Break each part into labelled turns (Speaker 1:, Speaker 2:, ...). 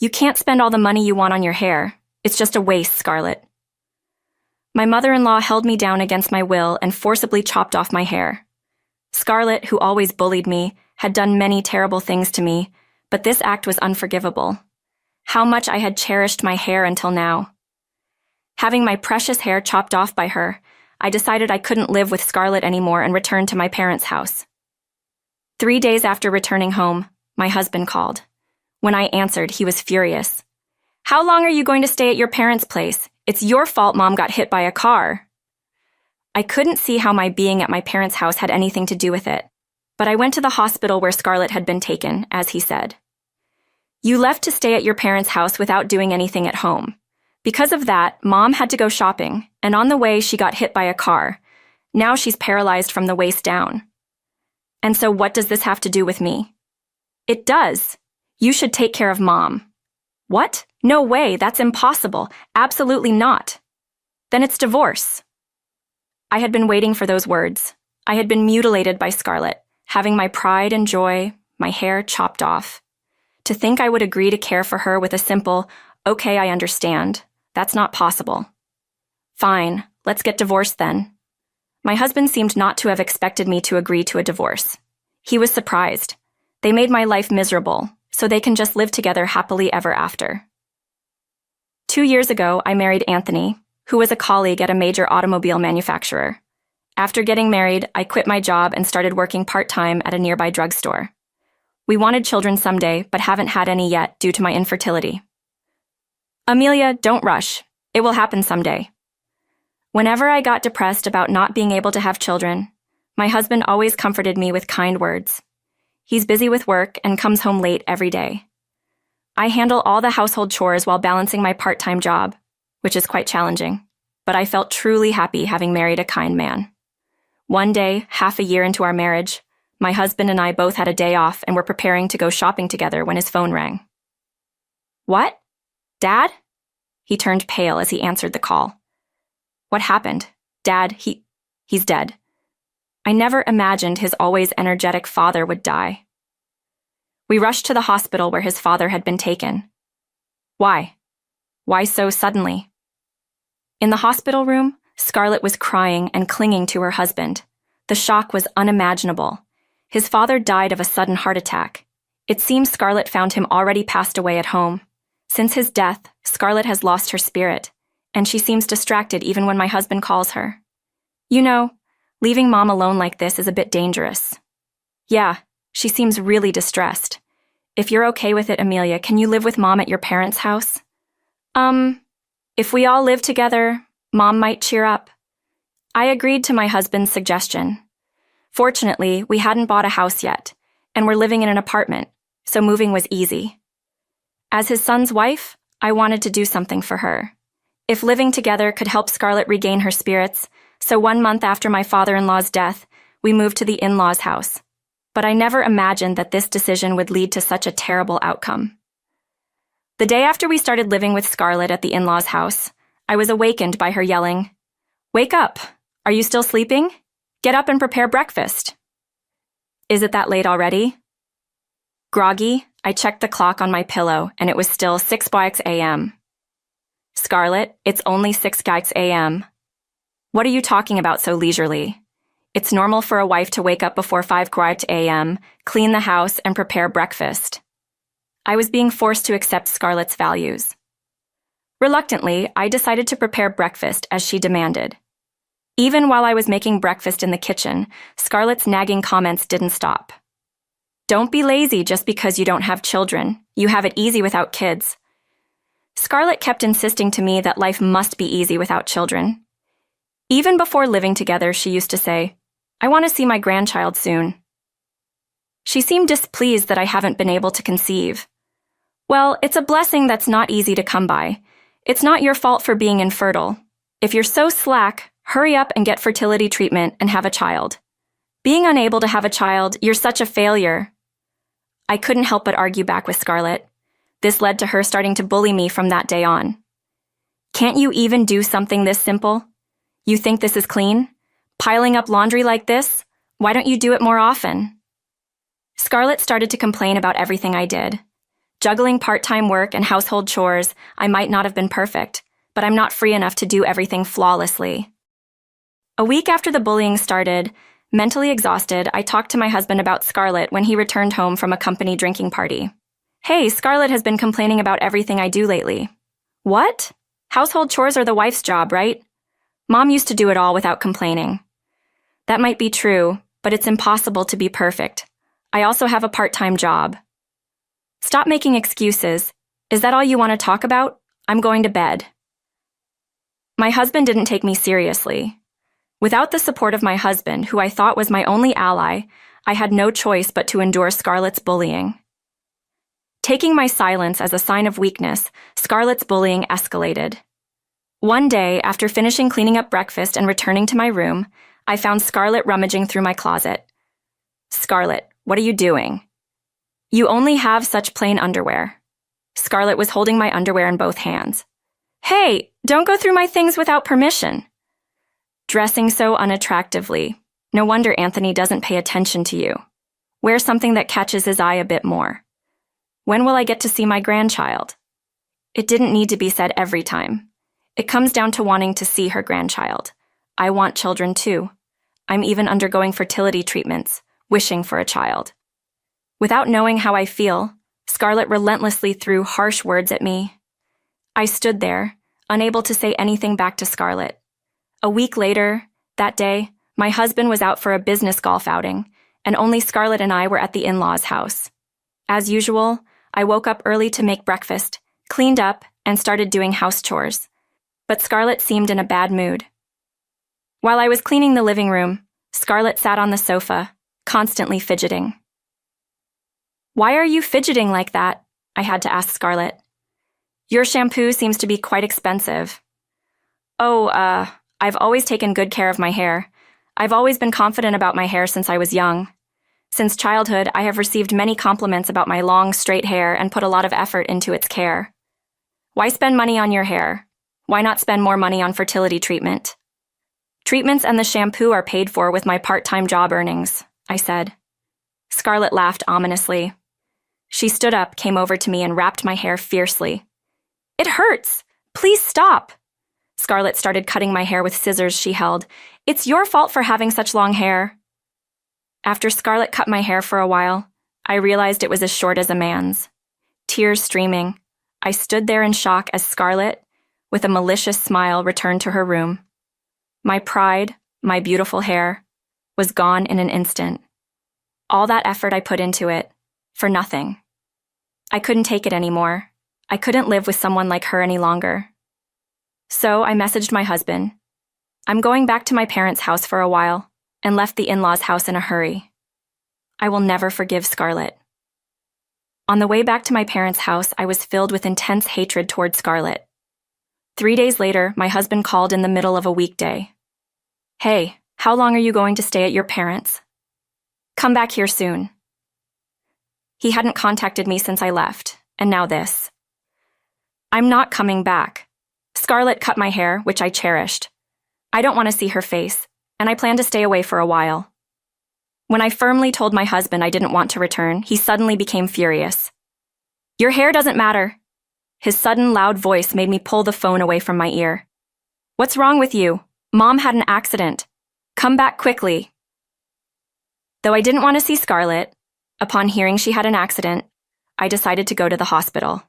Speaker 1: You can't spend all the money you want on your hair. It's just a waste, Scarlett. My mother-in-law held me down against my will and forcibly chopped off my hair. Scarlett, who always bullied me, had done many terrible things to me, but this act was unforgivable. How much I had cherished my hair until now. Having my precious hair chopped off by her, I decided I couldn't live with Scarlett anymore and returned to my parents' house. 3 days after returning home, my husband called. When I answered, he was furious. "How long are you going to stay at your parents' place? It's your fault Mom got hit by a car." I couldn't see how my being at my parents' house had anything to do with it, but I went to the hospital where Scarlett had been taken, as he said. "You left to stay at your parents' house without doing anything at home. Because of that, Mom had to go shopping, and on the way she got hit by a car. Now she's paralyzed from the waist down. And so what does this have to do with me?" "It does. You should take care of Mom." "What? No way, that's impossible. Absolutely not." "Then it's divorce." I had been waiting for those words. I had been mutilated by Scarlett, having my pride and joy, my hair chopped off. To think I would agree to care for her with a simple, "Okay, I understand," that's not possible. Fine, let's get divorced then. My husband seemed not to have expected me to agree to a divorce. He was surprised. They made my life miserable, so they can just live together happily ever after. 2 years ago, I married Anthony, who was a colleague at a major automobile manufacturer. After getting married, I quit my job and started working part-time at a nearby drugstore. We wanted children someday, but haven't had any yet due to my infertility. "Amelia, don't rush. It will happen someday." Whenever I got depressed about not being able to have children, my husband always comforted me with kind words. He's busy with work and comes home late every day. I handle all the household chores while balancing my part-time job, which is quite challenging, but I felt truly happy having married a kind man. One day, half a year into our marriage, my husband and I both had a day off and were preparing to go shopping together when his phone rang. "What? Dad?" He turned pale as he answered the call. "What happened? Dad, he's dead." I never imagined his always energetic father would die. We rushed to the hospital where his father had been taken. Why? Why so suddenly? In the hospital room, Scarlett was crying and clinging to her husband. The shock was unimaginable. His father died of a sudden heart attack. It seems Scarlett found him already passed away at home. Since his death, Scarlett has lost her spirit, and she seems distracted even when my husband calls her. You know, leaving Mom alone like this is a bit dangerous. Yeah, she seems really distressed. If you're okay with it, Amelia, can you live with Mom at your parents' house? If we all live together, Mom might cheer up. I agreed to my husband's suggestion. Fortunately, we hadn't bought a house yet, and were living in an apartment, so moving was easy. As his son's wife, I wanted to do something for her. If living together could help Scarlett regain her spirits, so 1 month after my father-in-law's death, we moved to the in-laws' house. But I never imagined that this decision would lead to such a terrible outcome. The day after we started living with Scarlett at the in-laws' house, I was awakened by her yelling, "Wake up! Are you still sleeping? Get up and prepare breakfast." Is it that late already? Groggy, I checked the clock on my pillow and it was still 6 a.m. "Scarlett, it's only 6 a.m. What are you talking about so leisurely? It's normal for a wife to wake up before 5 a.m., clean the house, and prepare breakfast." I was being forced to accept Scarlett's values. Reluctantly, I decided to prepare breakfast as she demanded. Even while I was making breakfast in the kitchen, Scarlett's nagging comments didn't stop. "Don't be lazy just because you don't have children. You have it easy without kids." Scarlett kept insisting to me that life must be easy without children. Even before living together, she used to say, "I want to see my grandchild soon." She seemed displeased that I haven't been able to conceive. Well, it's a blessing that's not easy to come by. It's not your fault for being infertile. If you're so slack, hurry up and get fertility treatment and have a child. Being unable to have a child, you're such a failure. I couldn't help but argue back with Scarlett. This led to her starting to bully me from that day on. "Can't you even do something this simple? You think this is clean? Piling up laundry like this? Why don't you do it more often?" Scarlett started to complain about everything I did. Juggling part-time work and household chores, I might not have been perfect, but I'm not free enough to do everything flawlessly. A week after the bullying started, mentally exhausted, I talked to my husband about Scarlett when he returned home from a company drinking party. "Hey, Scarlett has been complaining about everything I do lately." "What? Household chores are the wife's job, right? Mom used to do it all without complaining." "That might be true, but it's impossible to be perfect. I also have a part-time job." "Stop making excuses. Is that all you want to talk about? I'm going to bed." My husband didn't take me seriously. Without the support of my husband, who I thought was my only ally, I had no choice but to endure Scarlett's bullying. Taking my silence as a sign of weakness, Scarlett's bullying escalated. One day, after finishing cleaning up breakfast and returning to my room, I found Scarlett rummaging through my closet. "Scarlett, what are you doing?" "You only have such plain underwear." Scarlett was holding my underwear in both hands. "Hey, don't go through my things without permission." "Dressing so unattractively. No wonder Anthony doesn't pay attention to you. Wear something that catches his eye a bit more. When will I get to see my grandchild?" It didn't need to be said every time. It comes down to wanting to see her grandchild. I want children too. I'm even undergoing fertility treatments, wishing for a child. Without knowing how I feel, Scarlett relentlessly threw harsh words at me. I stood there, unable to say anything back to Scarlett. A week later, that day, my husband was out for a business golf outing, and only Scarlett and I were at the in-laws' house. As usual, I woke up early to make breakfast, cleaned up, and started doing house chores. But Scarlett seemed in a bad mood. While I was cleaning the living room, Scarlett sat on the sofa, constantly fidgeting. "Why are you fidgeting like that?" I had to ask Scarlett. "Your shampoo seems to be quite expensive." "Oh, I've always taken good care of my hair. I've always been confident about my hair since I was young. Since childhood, I have received many compliments about my long, straight hair and put a lot of effort into its care." "Why spend money on your hair? Why not spend more money on fertility treatment?" "Treatments and the shampoo are paid for with my part-time job earnings," I said. Scarlett laughed ominously. She stood up, came over to me, and wrapped my hair fiercely. "It hurts! Please stop!" Scarlett started cutting my hair with scissors she held. "It's your fault for having such long hair." After Scarlett cut my hair for a while, I realized it was as short as a man's. Tears streaming, I stood there in shock as Scarlett, with a malicious smile, returned to her room. My pride, my beautiful hair, was gone in an instant. All that effort I put into it, for nothing. I couldn't take it anymore. I couldn't live with someone like her any longer. So I messaged my husband. "I'm going back to my parents' house for a while," and left the in-laws' house in a hurry. I will never forgive Scarlett. On the way back to my parents' house, I was filled with intense hatred toward Scarlett. 3 days later, my husband called in the middle of a weekday. "Hey, how long are you going to stay at your parents'? Come back here soon." He hadn't contacted me since I left, and now this. "I'm not coming back. Scarlett cut my hair, which I cherished. I don't want to see her face, and I plan to stay away for a while." When I firmly told my husband I didn't want to return, he suddenly became furious. "Your hair doesn't matter." His sudden, loud voice made me pull the phone away from my ear. "What's wrong with you? Mom had an accident. Come back quickly." Though I didn't want to see Scarlett, upon hearing she had an accident, I decided to go to the hospital.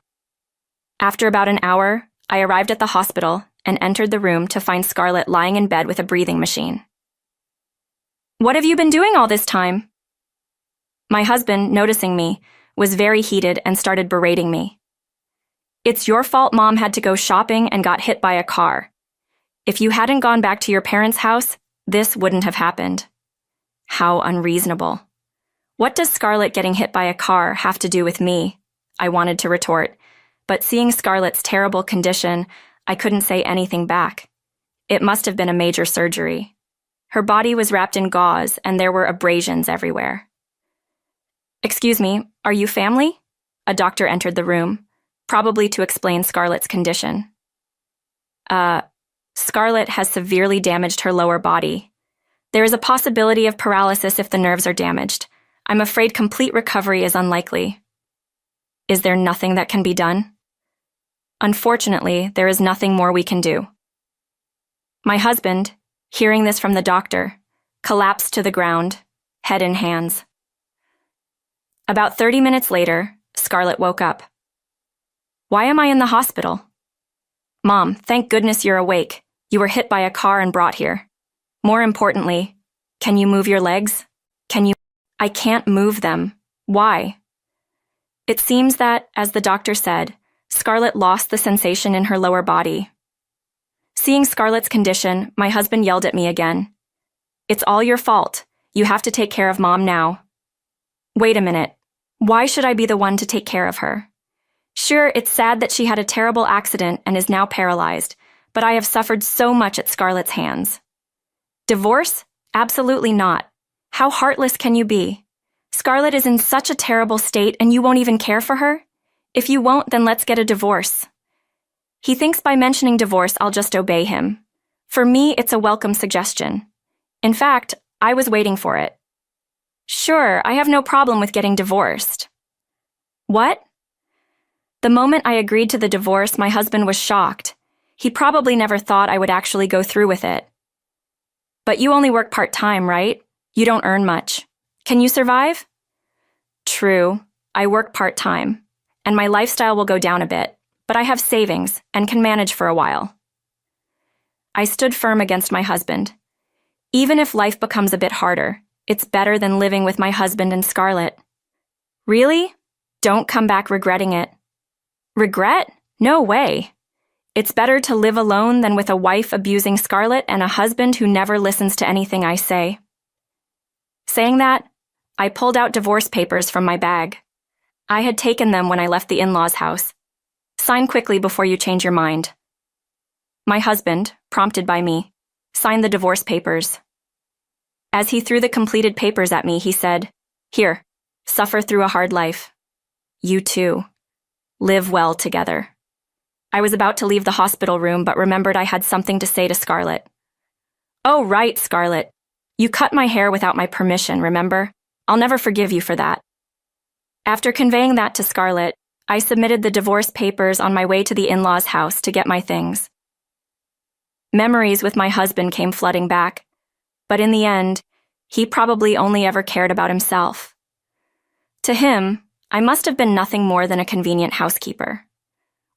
Speaker 1: After about an hour, I arrived at the hospital and entered the room to find Scarlett lying in bed with a breathing machine. "What have you been doing all this time?" My husband, noticing me, was very heated and started berating me. "It's your fault Mom had to go shopping and got hit by a car. If you hadn't gone back to your parents' house, this wouldn't have happened." How unreasonable. What does Scarlett getting hit by a car have to do with me? I wanted to retort, but seeing Scarlett's terrible condition, I couldn't say anything back. It must have been a major surgery. Her body was wrapped in gauze, and there were abrasions everywhere. "Excuse me, are you family?" A doctor entered the room, probably to explain Scarlett's condition. Scarlett has severely damaged her lower body. There is a possibility of paralysis if the nerves are damaged. I'm afraid complete recovery is unlikely." Is there nothing that can be done? Unfortunately, there is nothing more we can do. My husband, hearing this from the doctor, collapsed to the ground, head in hands. About 30 minutes later, Scarlett woke up. Why am I in the hospital? Mom, thank goodness you're awake. You were hit by a car and brought here. More importantly, can you move your legs? I can't move them. Why? It seems that, as the doctor said, Scarlett lost the sensation in her lower body. Seeing Scarlett's condition, my husband yelled at me again. It's all your fault. You have to take care of Mom now. Wait a minute. Why should I be the one to take care of her? Sure, it's sad that she had a terrible accident and is now paralyzed, but I have suffered so much at Scarlett's hands. Divorce? Absolutely not. How heartless can you be? Scarlett is in such a terrible state and you won't even care for her? If you won't, then let's get a divorce. He thinks by mentioning divorce I'll just obey him. For me, it's a welcome suggestion. In fact, I was waiting for it. Sure, I have no problem with getting divorced. What? The moment I agreed to the divorce, my husband was shocked. He probably never thought I would actually go through with it. But you only work part-time, right? You don't earn much. Can you survive? True, I work part-time, and my lifestyle will go down a bit, but I have savings and can manage for a while. I stood firm against my husband. Even if life becomes a bit harder, it's better than living with my husband and Scarlett. Really? Don't come back regretting it. Regret? No way. It's better to live alone than with a wife abusing Scarlett and a husband who never listens to anything I say. Saying that, I pulled out divorce papers from my bag. I had taken them when I left the in-laws' house. Sign quickly before you change your mind. My husband, prompted by me, signed the divorce papers. As he threw the completed papers at me, he said, "Here, suffer through a hard life. You too. Live well together." I was about to leave the hospital room but remembered I had something to say to Scarlett. "Oh, right, Scarlett. You cut my hair without my permission, remember? I'll never forgive you for that." After conveying that to Scarlett, I submitted the divorce papers on my way to the in-laws' house to get my things. Memories with my husband came flooding back, but in the end, he probably only ever cared about himself. To him, I must have been nothing more than a convenient housekeeper.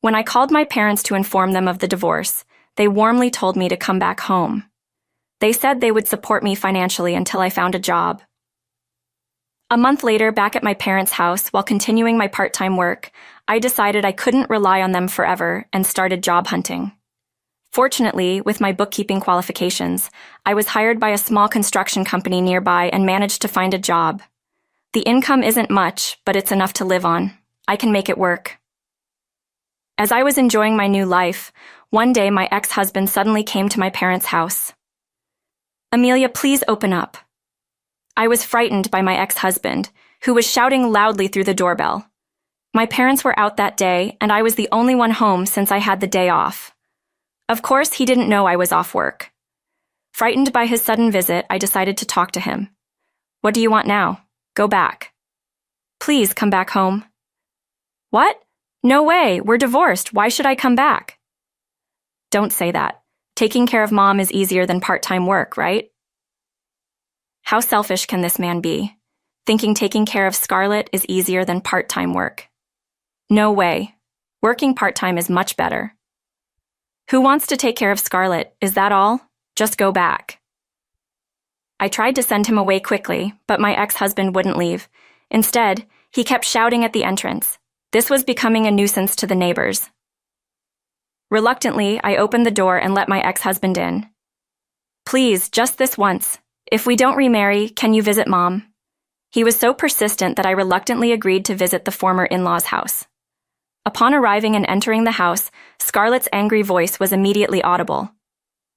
Speaker 1: When I called my parents to inform them of the divorce, they warmly told me to come back home. They said they would support me financially until I found a job. A month later, back at my parents' house, while continuing my part-time work, I decided I couldn't rely on them forever and started job hunting. Fortunately, with my bookkeeping qualifications, I was hired by a small construction company nearby and managed to find a job. The income isn't much, but it's enough to live on. I can make it work. As I was enjoying my new life, one day my ex-husband suddenly came to my parents' house. "Amelia, please open up." I was frightened by my ex-husband, who was shouting loudly through the doorbell. My parents were out that day, and I was the only one home since I had the day off. Of course, he didn't know I was off work. Frightened by his sudden visit, I decided to talk to him. "What do you want now? Go back." "Please come back home." "What? No way, we're divorced. Why should I come back?" "Don't say that. Taking care of Mom is easier than part-time work, right?" How selfish can this man be? Thinking taking care of Scarlett is easier than part-time work. No way. Working part-time is much better. Who wants to take care of Scarlett? Is that all? Just go back. I tried to send him away quickly, but my ex-husband wouldn't leave. Instead, he kept shouting at the entrance. This was becoming a nuisance to the neighbors. Reluctantly, I opened the door and let my ex-husband in. "Please, just this once. If we don't remarry, can you visit Mom?" He was so persistent that I reluctantly agreed to visit the former in-laws' house. Upon arriving and entering the house, Scarlett's angry voice was immediately audible.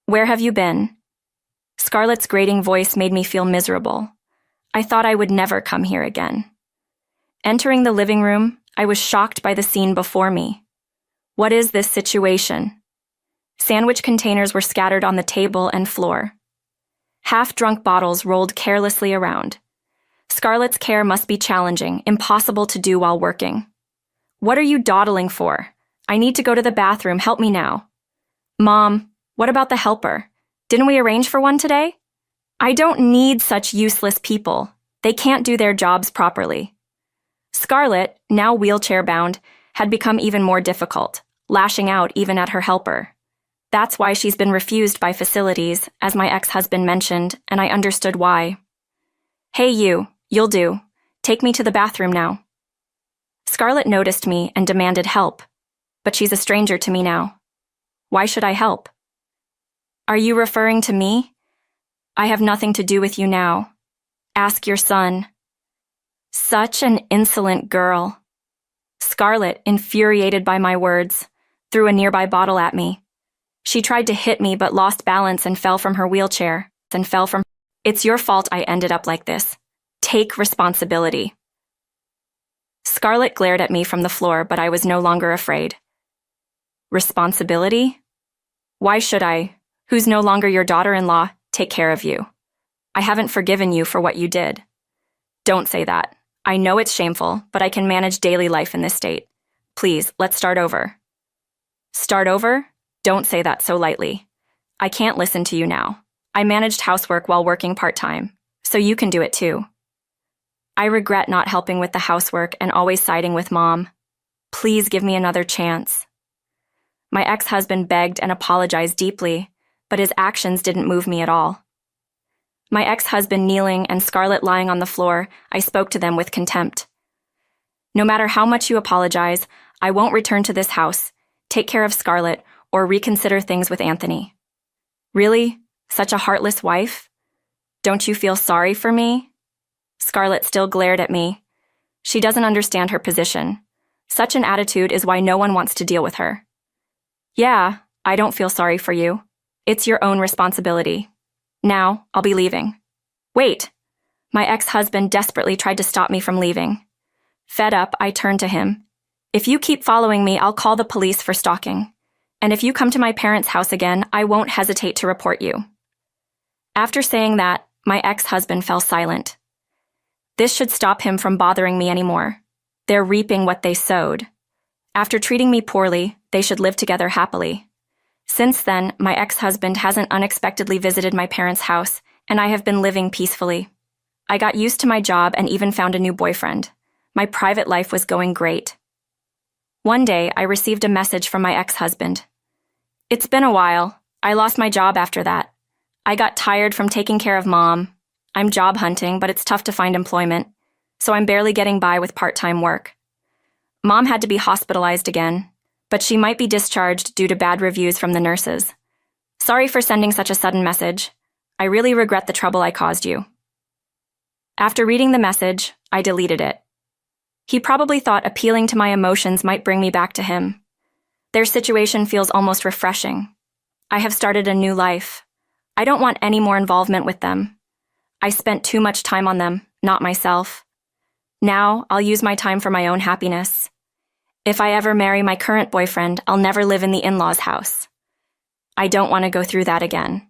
Speaker 1: "Where have you been?" Scarlett's grating voice made me feel miserable. I thought I would never come here again. Entering the living room, I was shocked by the scene before me. What is this situation? Sandwich containers were scattered on the table and floor. Half-drunk bottles rolled carelessly around. Scarlett's care must be challenging, impossible to do while working. What are you dawdling for? I need to go to the bathroom. Help me now. Mom, what about the helper? Didn't we arrange for one today? I don't need such useless people. They can't do their jobs properly. Scarlett, now wheelchair-bound, had become even more difficult, lashing out even at her helper. That's why she's been refused by facilities, as my ex-husband mentioned, and I understood why. Hey you'll do. Take me to the bathroom now. Scarlett noticed me and demanded help, but she's a stranger to me now. Why should I help? Are you referring to me? I have nothing to do with you now. Ask your son. Such an insolent girl. Scarlett, infuriated by my words, threw a nearby bottle at me. She tried to hit me but lost balance and fell from her wheelchair, It's your fault I ended up like this. Take responsibility. Scarlett glared at me from the floor, but I was no longer afraid. Responsibility? Why should I, who's no longer your daughter-in-law, take care of you? I haven't forgiven you for what you did. Don't say that. I know it's shameful, but I can manage daily life in this state. Please, let's start over. Start over? Don't say that so lightly. I can't listen to you now. I managed housework while working part-time, so you can do it too. I regret not helping with the housework and always siding with Mom. Please give me another chance. My ex-husband begged and apologized deeply, but his actions didn't move me at all. My ex-husband kneeling and Scarlett lying on the floor, I spoke to them with contempt. No matter how much you apologize, I won't return to this house, take care of Scarlett, or reconsider things with Anthony. Really? Such a heartless wife? Don't you feel sorry for me? Scarlett still glared at me. She doesn't understand her position. Such an attitude is why no one wants to deal with her. Yeah, I don't feel sorry for you. It's your own responsibility. Now, I'll be leaving. Wait! My ex-husband desperately tried to stop me from leaving. Fed up, I turned to him. If you keep following me, I'll call the police for stalking. And if you come to my parents' house again, I won't hesitate to report you. After saying that, my ex-husband fell silent. This should stop him from bothering me anymore. They're reaping what they sowed. After treating me poorly, they should live together happily. Since then, my ex-husband hasn't unexpectedly visited my parents' house, and I have been living peacefully. I got used to my job and even found a new boyfriend. My private life was going great. One day, I received a message from my ex-husband. It's been a while. I lost my job after that. I got tired from taking care of Mom. I'm job hunting, but it's tough to find employment, so I'm barely getting by with part-time work. Mom had to be hospitalized again, but she might be discharged due to bad reviews from the nurses. Sorry for sending such a sudden message. I really regret the trouble I caused you. After reading the message, I deleted it. He probably thought appealing to my emotions might bring me back to him. Their situation feels almost refreshing. I have started a new life. I don't want any more involvement with them. I spent too much time on them, not myself. Now, I'll use my time for my own happiness. If I ever marry my current boyfriend, I'll never live in the in-laws' house. I don't want to go through that again.